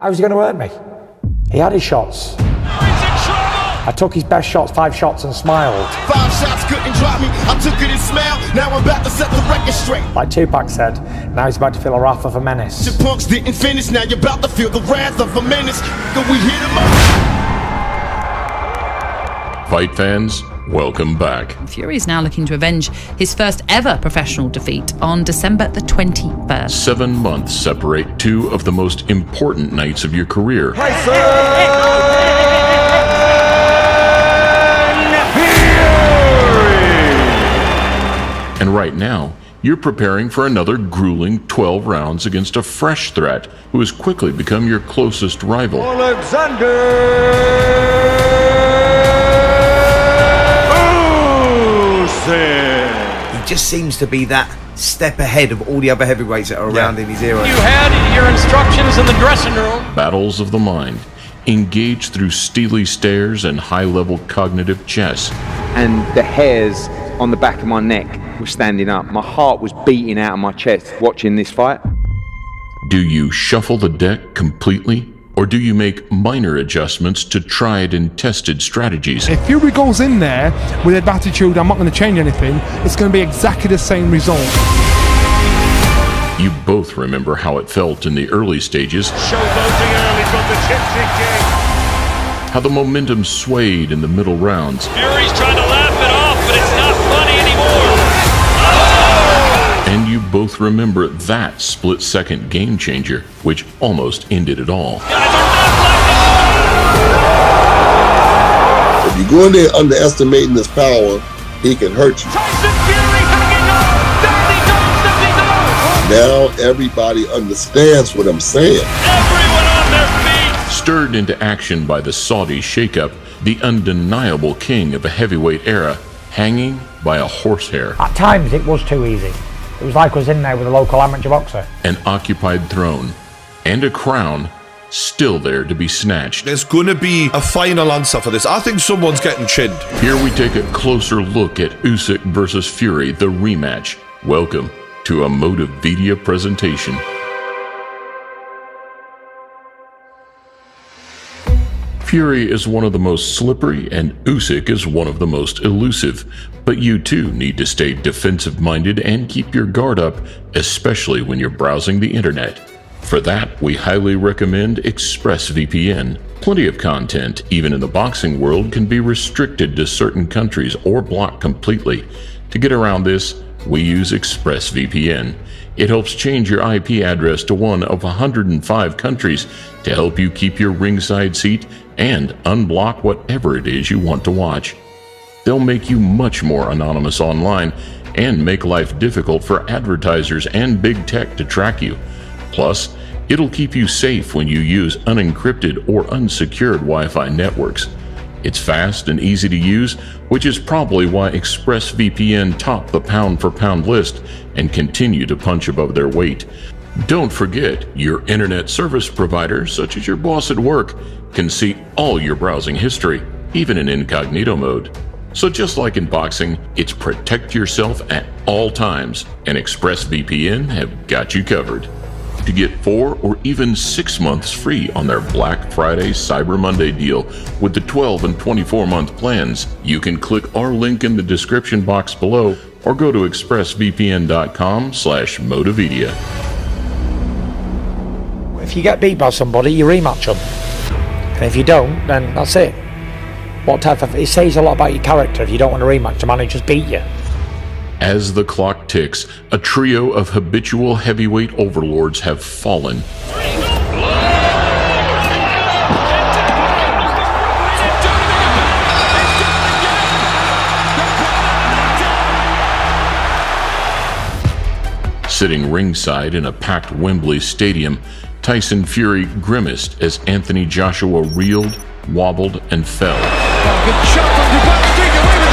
How was he going to hurt me? He had his shots. I took his best shots, 5 shots, and smiled. 5 shots couldn't drop me. I took it and smiled. Now I'm about to set the record straight. Like Tupac said, now he's about to feel the wrath of a menace. Your punks didn't finish. Now you're about to feel the wrath of a menace. We hit him up. Fight fans, welcome back. Fury is now looking to avenge his first ever professional defeat on December the 21st. 7 months separate 2 of the most important nights of your career. Tyson! And right now, you're preparing for another grueling 12 rounds against a fresh threat who has quickly become your closest rival. Oleksandr! He just seems to be that step ahead of all the other heavyweights that are around in his era. You had your instructions in the dressing room. Battles of the mind, engaged through steely stares and high-level cognitive chess. And the hairs on the back of my neck were standing up. My heart was beating out of my chest watching this fight. Do you shuffle the deck completely, or do you make minor adjustments to tried and tested strategies? If Fury goes in there with the attitude, I'm not going to change anything, it's going to be exactly the same result. You both remember how it felt in the early stages. Showboating early from the Gypsy King. How the momentum swayed in the middle rounds. Fury's trying to laugh it off, but it's not funny anymore. And you both remember that split-second game changer, which almost ended it all. If you go in there underestimating his power, he can hurt you. Tyson Fury hanging on. Now everybody understands what I'm saying. Everyone on their feet. Stirred into action by the Saudi shakeup, the undeniable king of a heavyweight era, hanging by a horsehair. At times it was too easy. It was like I was in there with a local amateur boxer. An occupied throne and a crown still there to be snatched. There's going to be a final answer for this. I think someone's getting chinned. Here we take a closer look at Usyk versus Fury, the rematch. Welcome to a Motivedia presentation. Fury is one of the most slippery and Usyk is one of the most elusive, but you too need to stay defensive-minded and keep your guard up, especially when you're browsing the internet. For that, we highly recommend ExpressVPN. Plenty of content, even in the boxing world, can be restricted to certain countries or blocked completely. To get around this, we use ExpressVPN. It helps change your IP address to one of 105 countries to help you keep your ringside seat and unblock whatever it is you want to watch. They'll make you much more anonymous online and make life difficult for advertisers and big tech to track you. Plus, it'll keep you safe when you use unencrypted or unsecured Wi-Fi networks. It's fast and easy to use, which is probably why ExpressVPN topped the pound-for-pound list and continue to punch above their weight. Don't forget, your internet service provider, such as your boss at work, can see all your browsing history, even in incognito mode. So just like in boxing, it's protect yourself at all times, and ExpressVPN have got you covered. To get 4 or even 6 months free on their Black Friday Cyber Monday deal with the 12 and 24-month plans, you can click our link in the description box below or go to expressvpn.com/Motivedia. If you get beat by somebody, you rematch them. And if you don't, then that's it. It says a lot about your character if you don't want to rematch the man who just beat you. As the clock ticks, a trio of habitual heavyweight overlords have fallen. Sitting ringside in a packed Wembley Stadium, Tyson Fury grimaced as Anthony Joshua reeled, wobbled, and fell. Good shot from Dubois to take away with the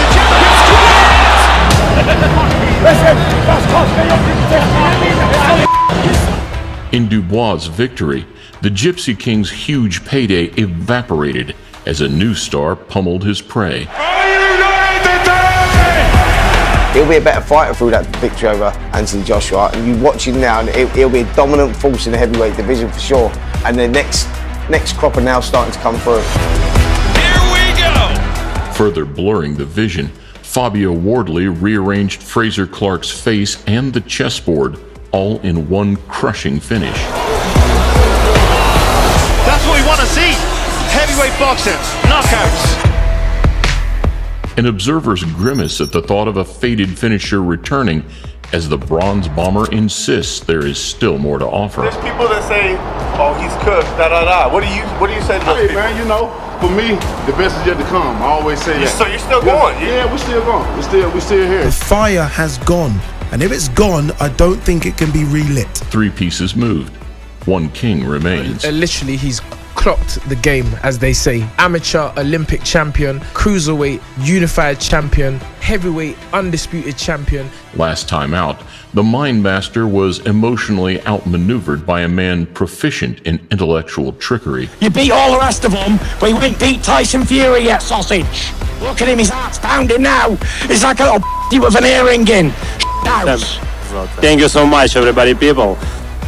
champions. In Dubois' victory, the Gypsy King's huge payday evaporated as a new star pummeled his prey. He'll be a better fighter through that victory over Anthony Joshua, and you watch him now, and he'll be a dominant force in the heavyweight division for sure. and the next crop are now starting to come through. Here we go! Further blurring the vision, Fabio Wardley rearranged Fraser Clark's face and the chessboard, all in one crushing finish. That's what we want to see. Heavyweight boxing, knockouts. And observers grimace at the thought of a fated finisher returning, as the bronze bomber insists there is still more to offer. There's people that say, "Oh, he's cooked." What do you say to those people? Man, you know, for me, the best is yet to come. I always say that. So you're still going? Yeah, we're still going. We're still here. The fire has gone, and if it's gone, I don't think it can be relit. 3 pieces moved. 1 king remains. Literally, he's clocked the game, as they say. Amateur Olympic champion, cruiserweight unified champion, heavyweight undisputed champion. Last time out, the Mind Master was emotionally outmaneuvered by a man proficient in intellectual trickery. You beat all the rest of them, but you ain't beat Tyson Fury yet, sausage. Look at him, his heart's pounding now. He's like a little with an earring in. Thank you so much, everybody. People,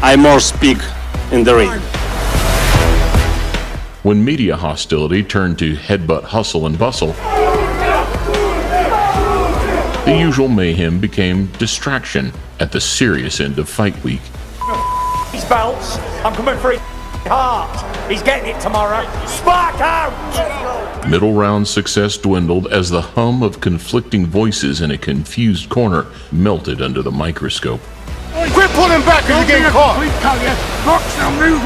I more speak in the ring. When media hostility turned to headbutt hustle and bustle, the usual mayhem became distraction at the serious end of fight week. His belts, I'm coming for his heart. He's getting it tomorrow. Spark out! Middle round success dwindled as the hum of conflicting voices in a confused corner melted under the microscope. Quit pulling back because you're getting caught.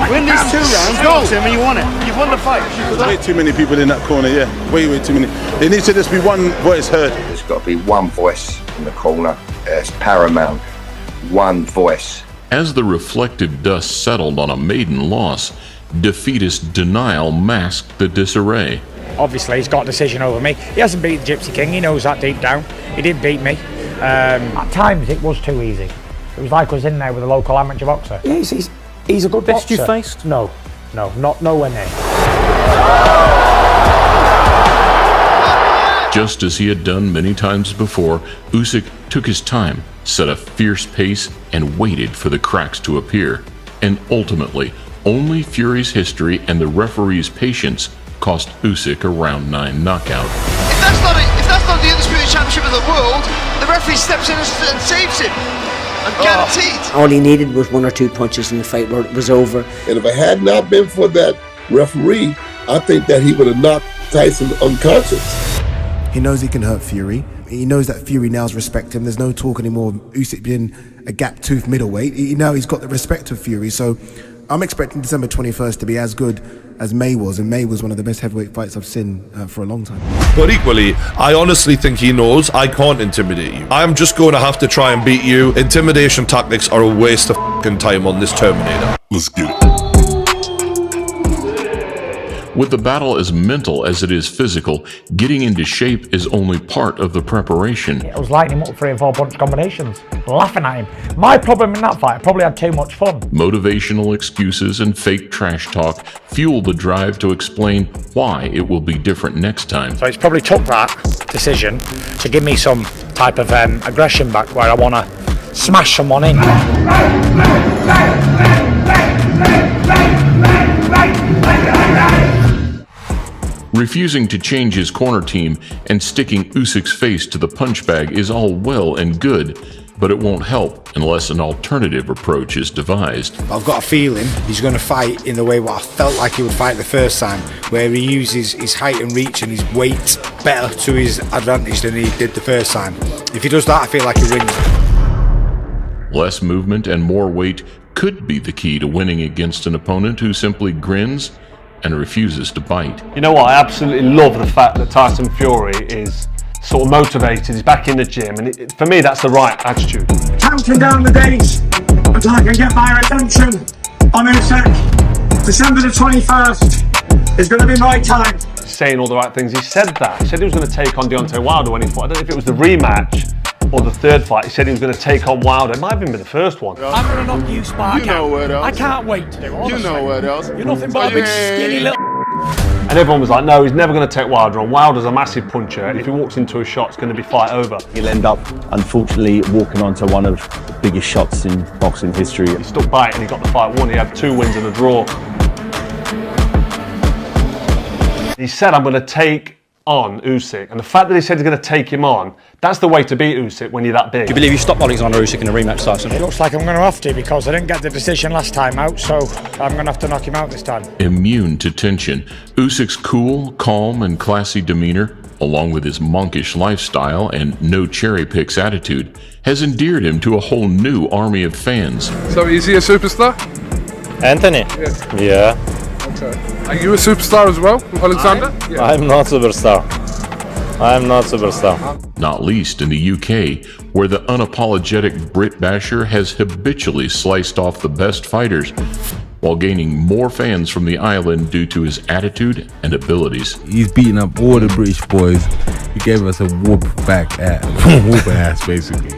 Win these 2 rounds, go, Tim, and you won it. You've won the fight. There's way too many people in that corner, yeah. Way too many. There needs to just be one voice heard. There's got to be one voice in the corner. It's paramount. One voice. As the reflective dust settled on a maiden loss, defeatist denial masked the disarray. Obviously, he's got a decision over me. He hasn't beat the Gypsy King. He knows that deep down. He did beat me. At times, it was too easy. It was like I was in there with a local amateur boxer. Yeah, he's a good boxer. Best you faced? No, not nowhere near. Just as he had done many times before, Usyk took his time, set a fierce pace, and waited for the cracks to appear. And ultimately, only Fury's history and the referee's patience cost Usyk a round 9 knockout. If that's not the undisputed championship of the world, the referee steps in and saves him. I'm guaranteed. All he needed was 1 or 2 punches and the fight was over. And if it had not been for that referee, I think that he would have knocked Tyson unconscious. He knows he can hurt Fury. He knows that Fury now's respect him. There's no talk anymore of Usyk being a gap-toothed middleweight. He's got the respect of Fury. So I'm expecting December 21st to be as good as May was, and May was one of the best heavyweight fights I've seen for a long time. But equally, I honestly think he knows I can't intimidate you. I'm just going to have to try and beat you. Intimidation tactics are a waste of fucking time on this Terminator. Let's get it. With the battle as mental as it is physical, getting into shape is only part of the preparation. I was lighting him up 3 and 4 punch combinations, laughing at him. My problem in that fight, I probably had too much fun. Motivational excuses and fake trash talk fuel the drive to explain why it will be different next time. So it's probably took that decision to give me some type of aggression back where I want to smash someone in. Refusing to change his corner team and sticking Usyk's face to the punch bag is all well and good, but it won't help unless an alternative approach is devised. I've got a feeling he's going to fight in the way what I felt like he would fight the first time, where he uses his height and reach and his weight better to his advantage than he did the first time. If he does that, I feel like he wins. Less movement and more weight could be the key to winning against an opponent who simply grins and refuses to bite. You know what, I absolutely love the fact that Tyson Fury is sort of motivated, he's back in the gym, and for me that's the right attitude. Counting down the days until I can get my redemption on Usyk. December the 21st is going to be my time. Saying all the right things, he said that. He said he was going to take on Deontay Wilder when he fought. I don't know if it was the rematch or the third fight. He said he was going to take on Wilder. It might have even been the first one. I'm going to knock you, Spark. You know what else? I can't wait to do it. You know what else? You're nothing but a big skinny little... And everyone was like, no, he's never going to take Wilder on. Wilder's a massive puncher. If he walks into a shot, it's going to be fight over. He'll end up, unfortunately, walking onto one of the biggest shots in boxing history. He stuck by it and he got the fight won. He had 2 wins and a draw. He said, I'm going to take on Usyk. And the fact that he said he's going to take him on, that's the way to beat Usyk when you're that big. Do you believe you stop Oleksandr Usyk in a rematch, Tyson? It looks like I'm going to have to because I didn't get the decision last time out, so I'm going to have to knock him out this time. Immune to tension, Usyk's cool, calm, and classy demeanor, along with his monkish lifestyle and no cherry picks attitude, has endeared him to a whole new army of fans. So is he a superstar? Anthony? Yes. Yeah. Okay. Are you a superstar as well, Oleksandr? I'm not superstar. I'm not superstar. Not least in the UK, where the unapologetic Brit basher has habitually sliced off the best fighters, while gaining more fans from the island due to his attitude and abilities. He's beating up all the British boys. He gave us a whoop ass, basically.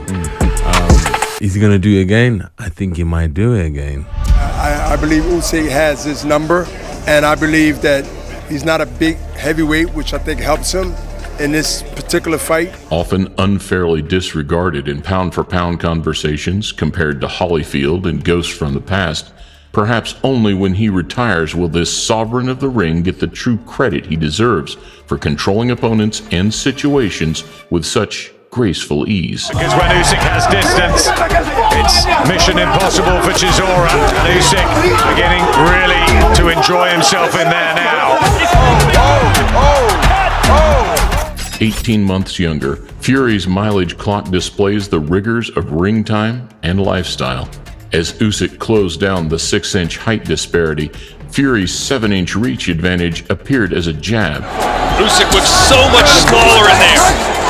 Is he gonna do it again? I think he might do it again. I believe Usyk has his number, and I believe that he's not a big heavyweight, which I think helps him in this particular fight. Often unfairly disregarded in pound-for-pound conversations compared to Holyfield and ghosts from the past, perhaps only when he retires will this sovereign of the ring get the true credit he deserves for controlling opponents and situations with such graceful ease. Because when Usyk has distance, it's mission impossible for Chisora, and Usyk beginning really to enjoy himself in there now. 18 months younger, Fury's mileage clock displays the rigors of ring time and lifestyle. As Usyk closed down the 6-inch height disparity, Fury's 7-inch reach advantage appeared as a jab. Usyk looks so much smaller in there.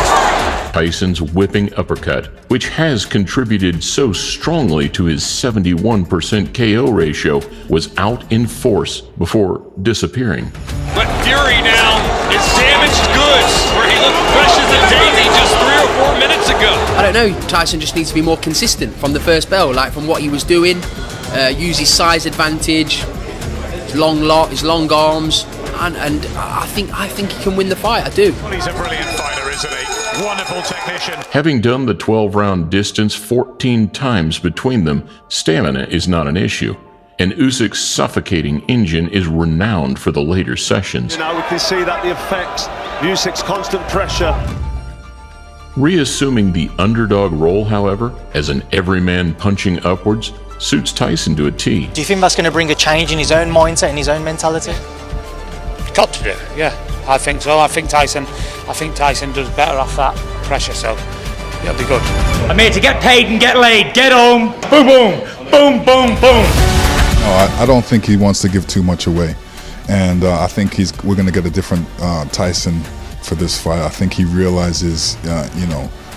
Tyson's whipping uppercut, which has contributed so strongly to his 71% KO ratio, was out in force before disappearing. But Fury now is damaged goods, where he looked fresh as a daisy just 3 or 4 minutes ago. I don't know, Tyson just needs to be more consistent from the first bell, like from what he was doing, use his size advantage, his long arms, and I think he can win the fight, I do. Well, he's a brilliant fighter, isn't he? Wonderful technician. Having done the 12-round distance 14 times between them, stamina is not an issue, and Usyk's suffocating engine is renowned for the later sessions. Now we can see that the effects, Usyk's constant pressure. Reassuming the underdog role, however, as an everyman punching upwards, suits Tyson to a T. Do you think that's going to bring a change in his own mindset and his own mentality? Got to do, yeah. I think so. I think Tyson does better off that pressure, so it'll be good. I'm here to get paid and get laid. Get home. Boom, boom, boom, boom, boom. No, I don't think he wants to give too much away, and I think we're going to get a different Tyson for this fight. I think he realizes,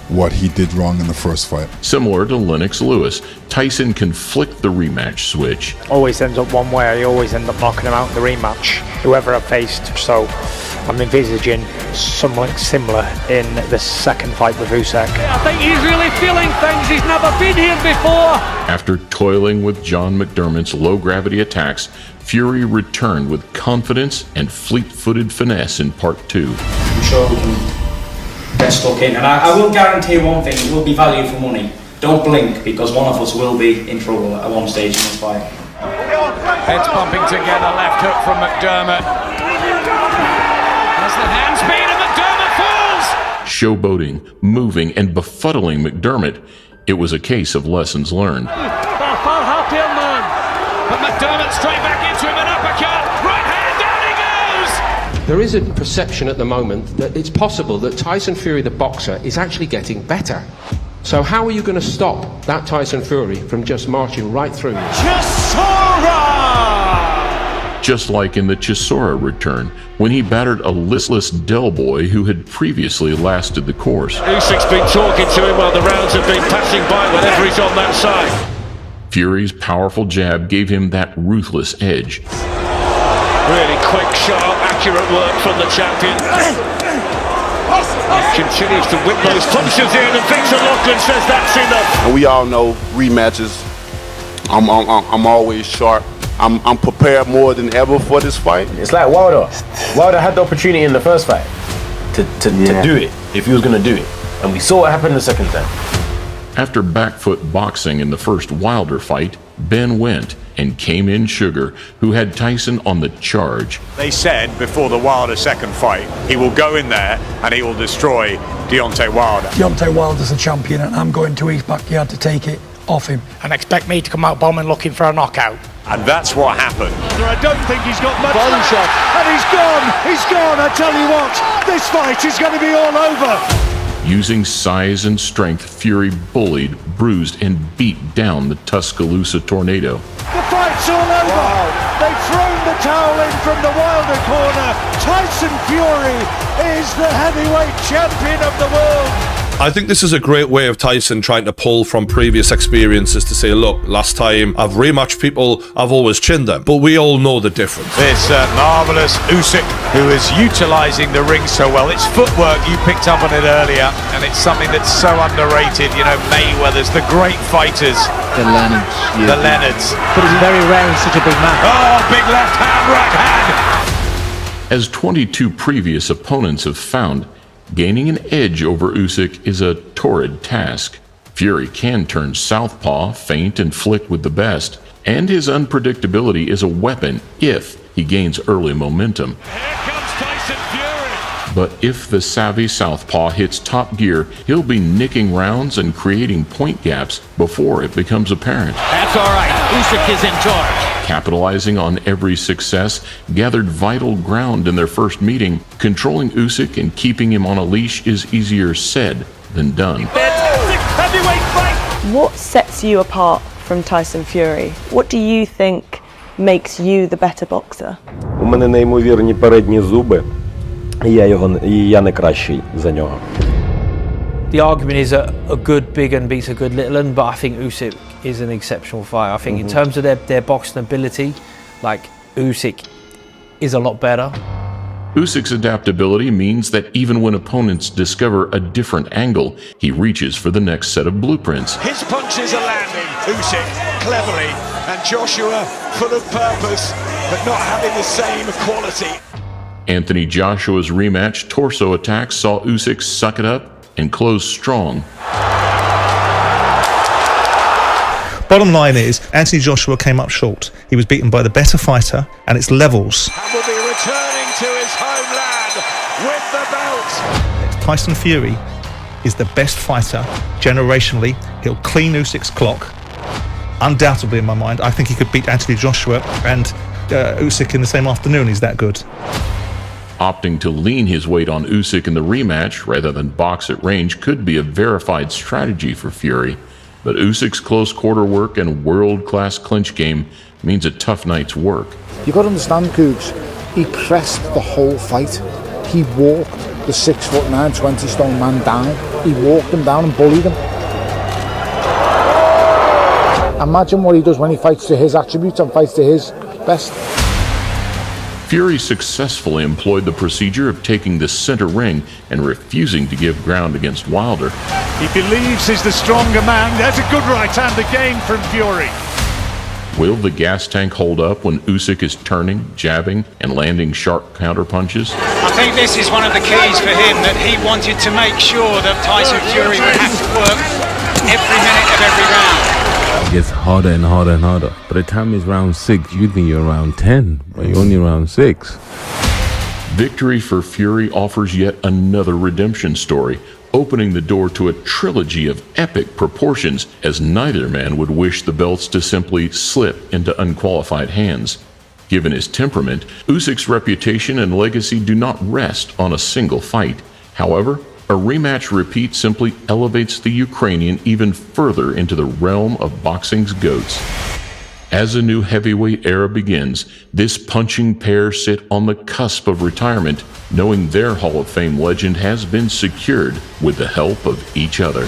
what he did wrong in the first fight. Similar to Lennox Lewis, Tyson can flick the rematch switch. Always ends up one way. I always end up knocking him out in the rematch, whoever I've faced. So I'm envisaging something similar in the second fight with Usyk. I think he's really feeling things. He's never been here before. After toiling with John McDermott's low-gravity attacks, Fury returned with confidence and fleet-footed finesse in part 2. I'm sure we can get stuck in, and I will guarantee one thing: it will be value for money. Don't blink, because one of us will be in trouble at one stage in this fight. Heads pumping together, left hook from McDermott. As the hand speed and McDermott falls! Showboating, moving, and befuddling McDermott, it was a case of lessons learned. But McDermott straight back into him, an uppercut, right hand, down he goes! There is a perception at the moment that it's possible that Tyson Fury, the boxer, is actually getting better. So how are you going to stop that Tyson Fury from just marching right through you? Chisora! Just like in the Chisora return, when he battered a listless Del Boy who had previously lasted the course. Usyk's been talking to him while the rounds have been passing by whenever he's on that side. Fury's powerful jab gave him that ruthless edge. Really quick, sharp, accurate work from the champion. He continues to whip those punches in, and Victor Lachlan says that's enough. And we all know rematches. I'm always sharp. I'm prepared more than ever for this fight. It's like Wilder. Wilder had the opportunity in the first fight to do it, if he was going to do it. And we saw what happened the second time. After back foot boxing in the first Wilder fight, Ben went and came in Sugar, who had Tyson on the charge. They said before the Wilder second fight, he will go in there and he will destroy Deontay Wilder. Deontay Wilder's a champion and I'm going to his backyard to take it off him. And expect me to come out bombing looking for a knockout. And that's what happened. I don't think he's got much left. Shot. And he's gone, I tell you what, this fight is going to be all over. Using size and strength, Fury bullied, bruised, and beat down the Tuscaloosa Tornado. The fight's all over. Wow. They've thrown the towel in from the Wilder corner. Tyson Fury is the heavyweight champion of the world. I think this is a great way of Tyson trying to pull from previous experiences to say, look, last time I've rematched people, I've always chinned them. But we all know the difference. This marvellous Usyk, who is utilising the ring so well. It's footwork, you picked up on it earlier, and it's something that's so underrated. You know, Mayweather's, the great fighters. The Leonards. Yeah. The Leonards. But it's very rare in such a big man. Oh, big left hand, right hand. As 22 previous opponents have found, gaining an edge over Usyk is a torrid task. Fury can turn southpaw, feint, and flick with the best, and his unpredictability is a weapon if he gains early momentum. Here comes Tyson Fury. But if the savvy southpaw hits top gear, he'll be nicking rounds and creating point gaps before it becomes apparent. That's all right. Usyk is in charge. Capitalizing on every success, gathered vital ground in their first meeting. Controlling Usyk and keeping him on a leash is easier said than done. Heavyweight fight. What sets you apart from Tyson Fury? What do you think makes you the better boxer? У мене неймовірні передні зуби, і я не кращий за нього. The argument is a good big un beats a good little un, but I think Usyk is an exceptional fighter. I think in terms of their boxing ability, like Usyk is a lot better. Usyk's adaptability means that even when opponents discover a different angle, he reaches for the next set of blueprints. His punches are landing, Usyk, cleverly, and Joshua full of purpose, but not having the same quality. Anthony Joshua's rematch torso attack saw Usyk suck it up and close strong. Bottom line is, Anthony Joshua came up short. He was beaten by the better fighter, and it's levels. And will be returning to his homeland with the belt. Tyson Fury is the best fighter generationally. He'll clean Usyk's clock. Undoubtedly, in my mind, I think he could beat Anthony Joshua and Usyk in the same afternoon. He's that good. Opting to lean his weight on Usyk in the rematch rather than box at range could be a verified strategy for Fury, but Usyk's close quarter work and world-class clinch game means a tough night's work. You've got to understand, Cougs, he pressed the whole fight. He walked the 6'9", 20-stone man down. He walked him down and bullied him. Imagine what he does when he fights to his attributes and fights to his best. Fury successfully employed the procedure of taking the center ring and refusing to give ground against Wilder. He believes he's the stronger man. There's a good right hand again from Fury. Will the gas tank hold up when Usyk is turning, jabbing, and landing sharp counterpunches? I think this is one of the keys for him, that he wanted to make sure that Tyson Fury would have to work every minute of every round. It gets harder and harder and harder. By the time it's round 6, you think you're round 10, but you're only round 6. Victory for Fury offers yet another redemption story, opening the door to a trilogy of epic proportions, as neither man would wish the belts to simply slip into unqualified hands. Given his temperament, Usyk's reputation and legacy do not rest on a single fight. However, a rematch repeat simply elevates the Ukrainian even further into the realm of boxing's GOATs. As a new heavyweight era begins, this punching pair sit on the cusp of retirement, knowing their Hall of Fame legend has been secured with the help of each other.